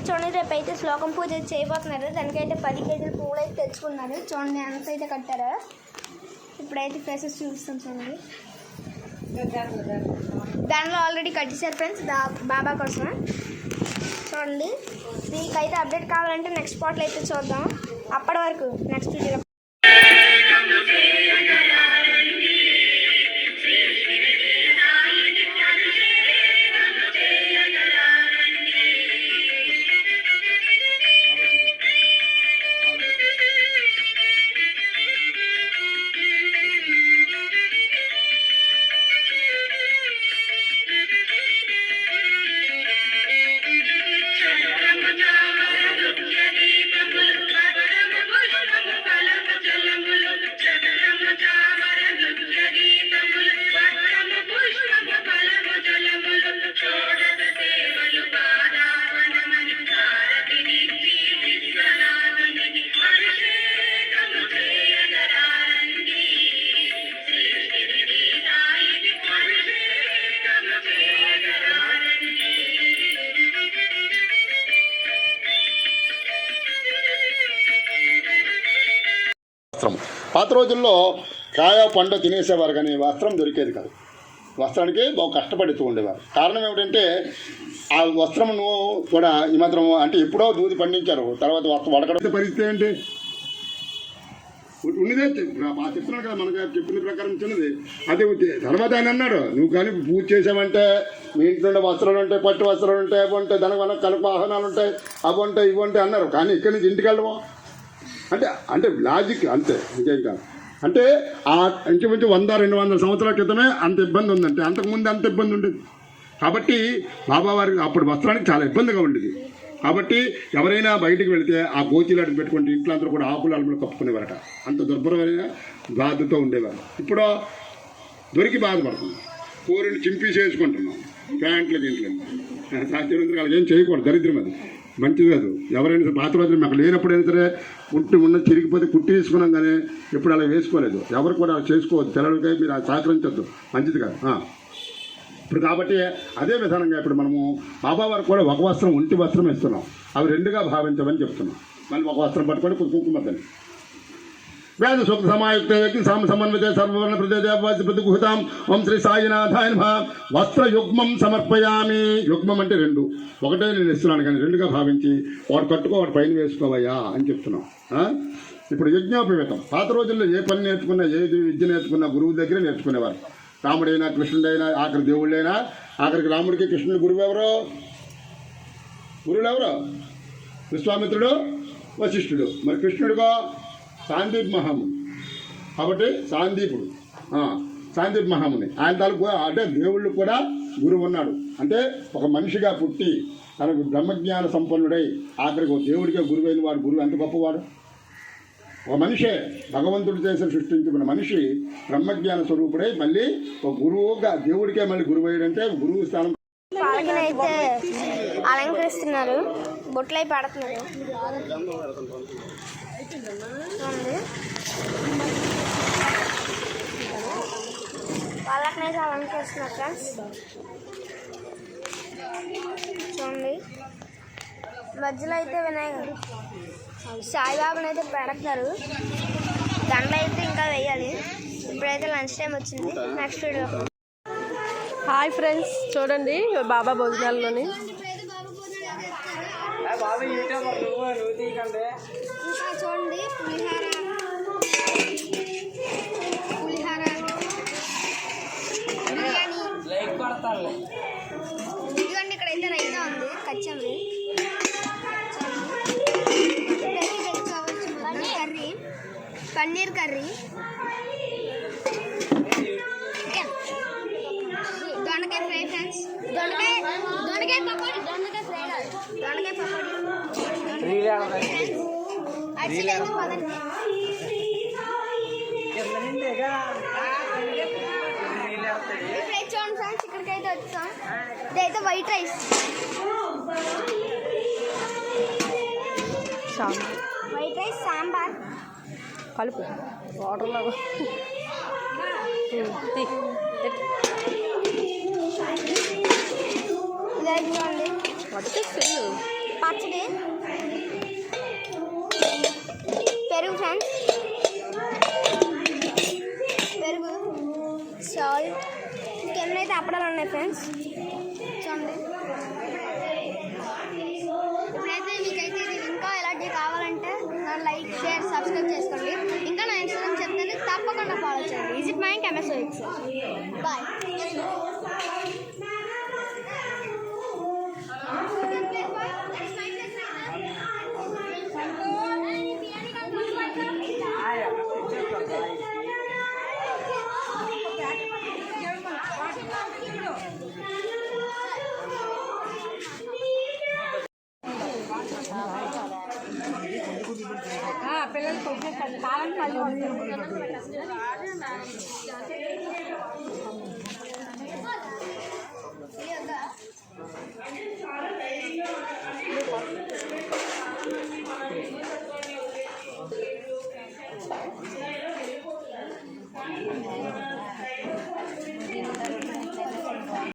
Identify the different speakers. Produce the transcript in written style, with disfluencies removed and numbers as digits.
Speaker 1: చూడండి రేపు అయితే శ్లోకం పూజ చేయబోతున్నారు. దానికైతే 10 కేజీల పువ్వులు అయితే తెచ్చుకున్నారు. చూడండి ఎంత అయితే కట్టారో. ఇప్పుడైతే ఫేసెస్ చూపిస్తాం చూడండి. దానిలో ఆల్రెడీ కట్ చేశారు ఫ్రెండ్స్ బాబా కోసం. చూడండి దీనికైతే అప్డేట్ కావాలంటే నెక్స్ట్ స్పాట్లో అయితే చూద్దాం. అప్పటి వరకు నెక్స్ట్ వీడియో
Speaker 2: వస్త్రం పాత రోజుల్లో కాయ పండు తినేసేవారు, కానీ వస్త్రం దొరికేది కాదు. వస్త్రానికి బాగా కష్టపడుతూ ఉండేవారు. కారణం ఏమిటంటే ఆ వస్త్రమును కూడా ఈ మాత్రం అంటే ఎప్పుడో దూది పండించారు, తర్వాత వడకడ పరిస్థితి ఏంటి ఉన్నదే చెప్తున్నాడు కదా, మనకు చెప్పిన ప్రకారం చిన్నది అదే. తర్వాత ఆయన అన్నాడు, నువ్వు కానీ పూజ చేసావంటే మీ ఇంట్లో వస్త్రాలు ఉంటాయి, పట్టు వస్త్రాలు ఉంటాయి, అవి ఉంటాయి, దానికి మనకు కలుపు వాహనాలు ఉంటాయి, అవి ఉంటాయి, ఇవి ఉంటాయి అన్నారు. కానీ ఇక్కడి నుంచి ఇంటికి వెళ్ళము అంటే లాజిక్ అంతే, ఇంకేం కాదు. అంటే ఆ ఇంచుమించు 100-200 సంవత్సరాల క్రితమే అంత ఇబ్బంది ఉందంటే, అంతకుముందు అంత ఇబ్బంది ఉండేది. కాబట్టి బాబావారికి అప్పుడు వస్త్రానికి చాలా ఇబ్బందిగా ఉండేది. కాబట్టి ఎవరైనా బయటికి వెళితే ఆ గోచీలాటకు పెట్టుకుంటే ఇంట్లో అందరూ కూడా ఆకులు అలుములు కప్పుకునేవారట. అంత దుర్భరమైన బాధతో ఉండేవారు. ఇప్పుడు దొరికి బాధపడుతుంది, కూరని చింపేసేసుకుంటున్నాం ప్యాంట్లు దీంట్లో. వాళ్ళకి ఏం చేయకూడదు, దరిద్రం అది, మంచిది కాదు. ఎవరైనా సరే పాత రోజులు మాకు లేనప్పుడైనా సరే ఉన్న చిరిగిపోతే కుట్టి వేసుకున్నాం, కానీ ఎప్పుడు అలా వేసుకోలేదు. ఎవరు కూడా అలా చేసుకోవద్దు, పిల్లలకై మీరు అలా సహకరించద్దు, మంచిది కాదు. ఇప్పుడు కాబట్టి అదే విధానంగా ఇప్పుడు మనము బాబావారికి కూడా ఒక వస్త్రం ఒంటి వస్త్రం ఇస్తున్నాం, అవి రెండుగా భావించమని చెప్తున్నాం. మళ్ళీ ఒక వస్త్రం పట్టుకొని కుంకుమద్దని వేద సూక్త సమాయుక్త సమన్విత సర్వవర్ణ ప్రదేవాసి ప్రతిగుహతాం ఓం శ్రీ సాయినాథాయ నమః. వస్త్ర యుగ్మం సమర్పయామి. యుగ్మం అంటే రెండు, ఒకటే నేను ఇస్తున్నాను కానీ రెండుగా భావించి వాడు కట్టుకో, వాడు పైన వేసుకోవయ్యా అని చెప్తున్నాం. ఇప్పుడు యజ్ఞోపవేతం. పాత రోజుల్లో ఏ పని నేర్చుకున్నా, ఏ విద్య నేర్చుకున్నా గురువు దగ్గర నేర్చుకునేవారు. రాముడైనా కృష్ణుడైనా, ఆఖరి దేవుళ్ళైనా, ఆఖరికి రాముడికి కృష్ణుడి గురువు ఎవరో, గురువులు ఎవరో విశ్వామిత్రుడు, వశిష్ఠుడు. మరి కృష్ణుడిగా సాందీప్ మహాముని, కాబట్టి సాందీపుడు, సాందీప్ మహాముని. ఆయన తాలూకు అంటే దేవుళ్ళు కూడా గురువు ఉన్నాడు. అంటే ఒక మనిషిగా పుట్టి తనకు బ్రహ్మజ్ఞాన సంపన్నుడై ఆఖరికి ఒక దేవుడికే గురువైన వాడు గురువు ఎంత గొప్పవాడు. ఒక మనిషే భగవంతుడు చేసిన సృష్టించుకున్న మనిషి బ్రహ్మజ్ఞాన స్వరూపుడై మళ్ళీ ఒక గురువుగా దేవుడికే మళ్ళీ గురువు అయ్యాడంటే గురువు స్థానం.
Speaker 1: అయితే అలంకరిస్తున్నారు, బొట్లై పడుతున్నారు. వాళ్ళకనైతే అలంకరిస్తున్నారు ఫ్రెండ్స్. చూడండి మధ్యలో అయితే వినాయకుడు సాయిబాబాని అయితే పెడుతున్నారు. దండలు అయితే ఇంకా వేయాలి. ఇప్పుడైతే లంచ్ టైం వచ్చింది. Next video.
Speaker 3: హాయ్ ఫ్రెండ్స్, చూడండి బాబా భోజనాల్లోని
Speaker 1: చూడండి పులిహార బిర్యానీ. ఇదిగోండి ఇక్కడైతే రైతా ఉంది, కచ్చంది కర్రీ, పన్నీర్ కర్రీ, దొండకాయ ఫ్రై ఫ్రెండ్స్, దొండకాయ పకోడీ, దొండకాయ ఫ్రై కాదు, దొండకాయ పకోడీ. చూడండి ఫ్రెండ్స్, ఇక్కడికైతే వచ్చాం. ఇదైతే వైట్ రైస్, సాంబార్
Speaker 3: కలుపు వాటర్లో
Speaker 1: ఇదైతే పచ్చడి, పెరుగు ఫ్రెండ్స్, పెరుగు, సాల్ట్, ఇంకేమైతే అప్పడాలు ఉన్నాయి ఫ్రెండ్స్. చూడండి, ఇప్పుడైతే మీకైతే ఇది ఇంకా ఎలాంటివి కావాలంటే లైక్, షేర్, సబ్స్క్రైబ్ చేసుకోండి. ఇంకా నా ఇన్స్టాగ్రామ్ చెప్తాను, తప్పకుండా ఫాలో చేయండి. Visit my MSOX. బాయ్.
Speaker 3: పిల్లలు కాలం మళ్ళీ
Speaker 1: Thank you.